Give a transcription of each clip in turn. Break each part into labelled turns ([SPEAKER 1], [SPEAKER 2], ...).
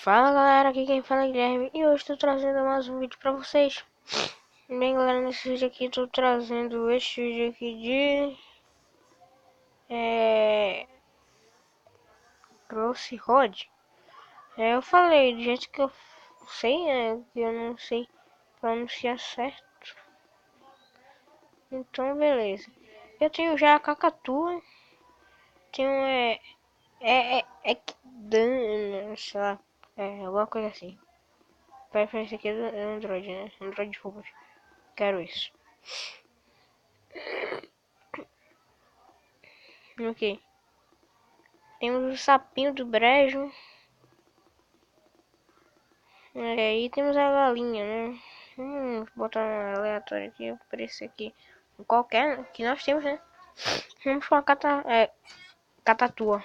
[SPEAKER 1] Fala galera, aqui quem fala é Guilherme e hoje estou trazendo mais um vídeo pra vocês. Bem galera, nesse vídeo aqui estou trazendo este vídeo aqui de Crossy Rod. Eu falei do jeito que eu sei, que eu não sei pronunciar certo. Então beleza. Eu tenho já a cacatua, tenho sei lá, alguma coisa assim. Parece aqui do Android, né? Android Focus. Quero isso. Ok. Temos o sapinho do brejo. E temos a galinha, né? Vou botar um aleatório aqui, por esse aqui. Qualquer que nós temos, né? Vamos com a catatua.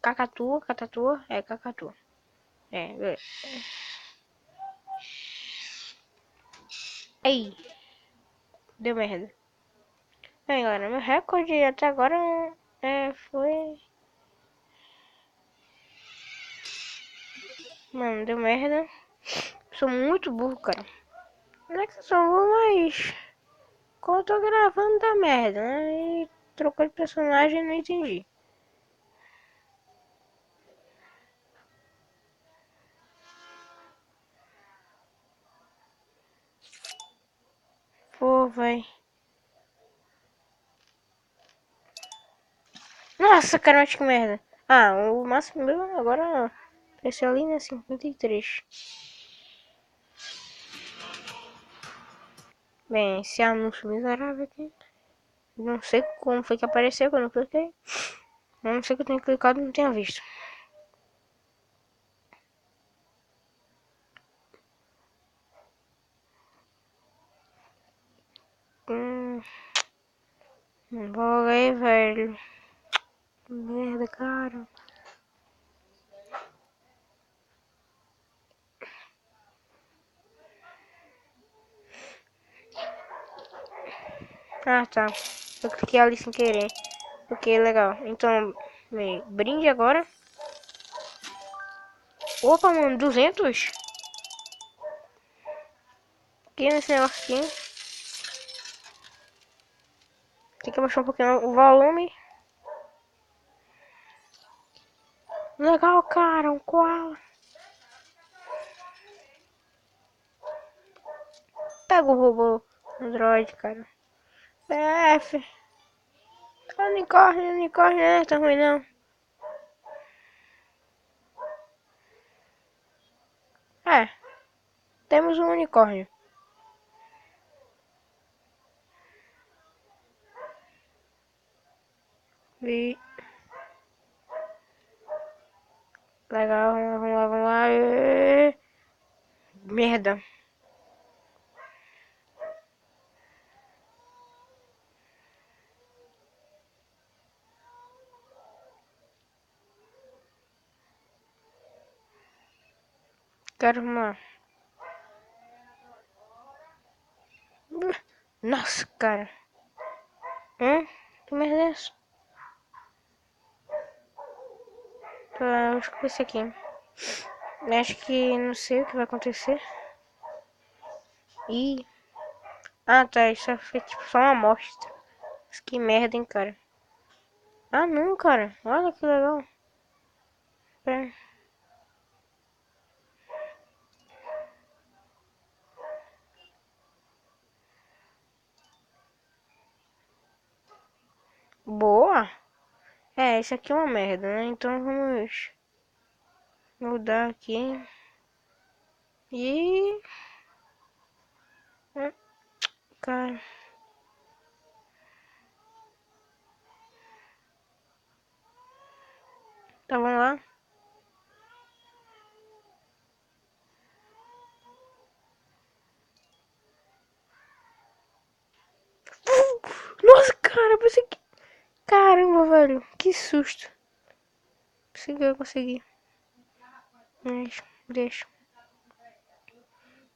[SPEAKER 1] Cacatua. Beleza. Ei, deu merda. Bem, galera, meu recorde até agora foi... Mano, deu merda. Sou muito burro, cara. Não é que eu sou burro, mas... Quando eu tô gravando dá merda, né? E trocou de personagem e não entendi. Pô, vai. Nossa, cara, mas que merda. Ah, o máximo meu agora esse ali, né? 53. Bem, esse anúncio miserável aqui. Não sei como foi que apareceu quando eu cliquei. A não ser que eu tenha clicado e não tenha visto. Não vou aí, velho. Merda, cara. Ah, tá. Eu cliquei ali sem querer. Ok, legal. Então, bem, brinde agora. Opa, mano, 200? Aqui nesse negócio aqui. Tem que baixar um pouquinho o volume. Legal, cara, um koala. Pega o robô Android, cara. PF. Unicórnio, né? Tá ruim não. É, temos um unicórnio. E... Legal, vamos lá. Merda. Quero uma... Nossa, cara. Que merda é essa? Acho que foi esse aqui. Acho que não sei o que vai acontecer. Ih. Ah, tá. Isso foi tipo só uma amostra. Mas que merda, hein, cara. Ah, não, cara. Olha que legal. É. Boa. Isso aqui é uma merda, né? Então vamos mudar aqui. E... Cara... Tá, vamos lá. Nossa, cara, pensei que... Caramba, velho. Que susto. Pensei que eu ia conseguir. Mas, deixa.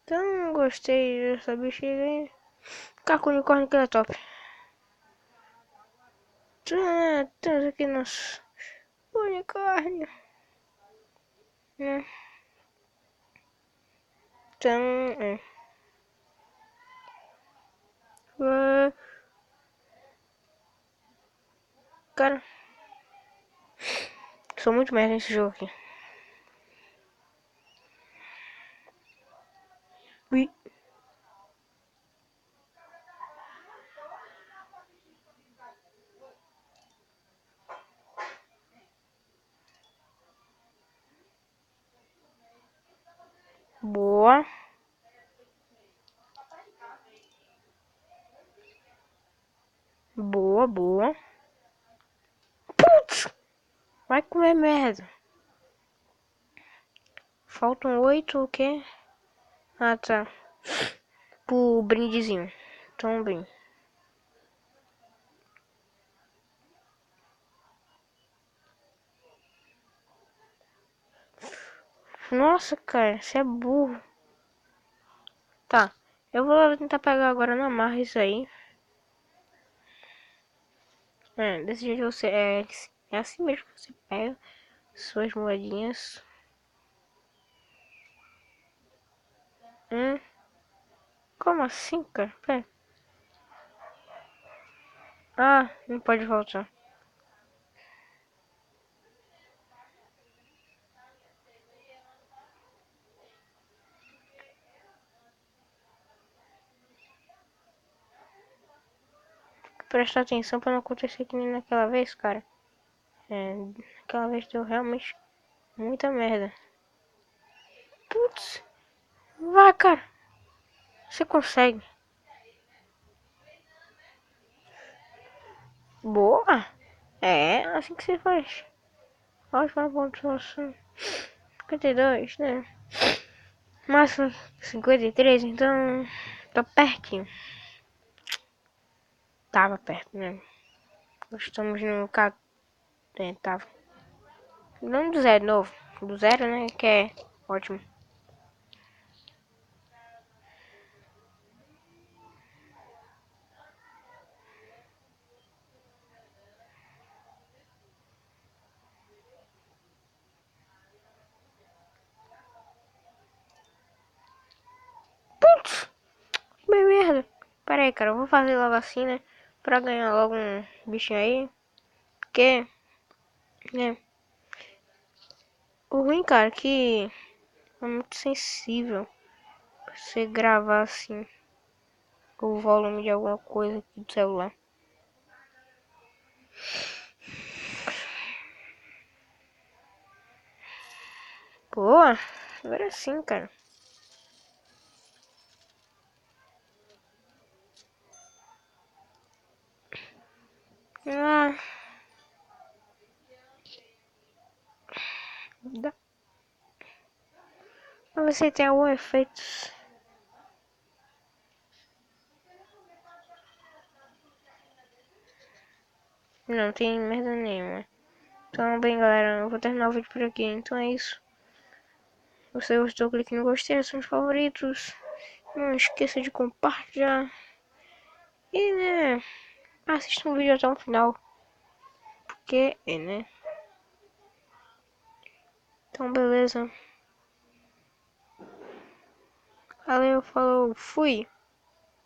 [SPEAKER 1] Então, gostei dessa bexiga aí. Ficar com o unicórnio que é top. Temos aqui nosso unicórnio. né? Então, é. Cara, sou muito merda nesse jogo aqui. Ui. Boa. Boa, boa. Putz! Vai comer merda. Faltam 8 o quê? Ah, tá. Pro brindezinho. Então, bem. Nossa, cara, você é burro. Tá. Eu vou tentar pegar agora na marra isso aí. Desse jeito você é assim mesmo que você pega suas moedinhas. Como assim, cara? Pera. Ah, não pode voltar. Prestar atenção pra não acontecer que nem naquela vez, cara. Aquela vez deu realmente muita merda. Putz, vai, cara. Você consegue. Boa. É, assim que você faz. Ótima pontuação. 52, né? Máximo 53, então tá pertinho. Tava perto, né? Estamos no tava. Não do zero novo. Do zero, né? Que é ótimo. Putz! Bem merda. Pera aí, cara. Eu vou fazer logo assim, né? Pra ganhar logo um bichinho aí. Porque, né? O ruim, cara, que é muito sensível pra você gravar assim o volume de alguma coisa aqui do celular. Pô, agora sim, cara. Ah, dá. Vamos ver se tem algum efeito. Não tem merda nenhuma. Então, bem, galera, eu vou terminar o vídeo por aqui. Então é isso. Se você gostou, clique no gostei, nos favoritos. Não esqueça de compartilhar. E, né, assista o vídeo até o final. Porque, né? Então, beleza. Valeu, falou, fui.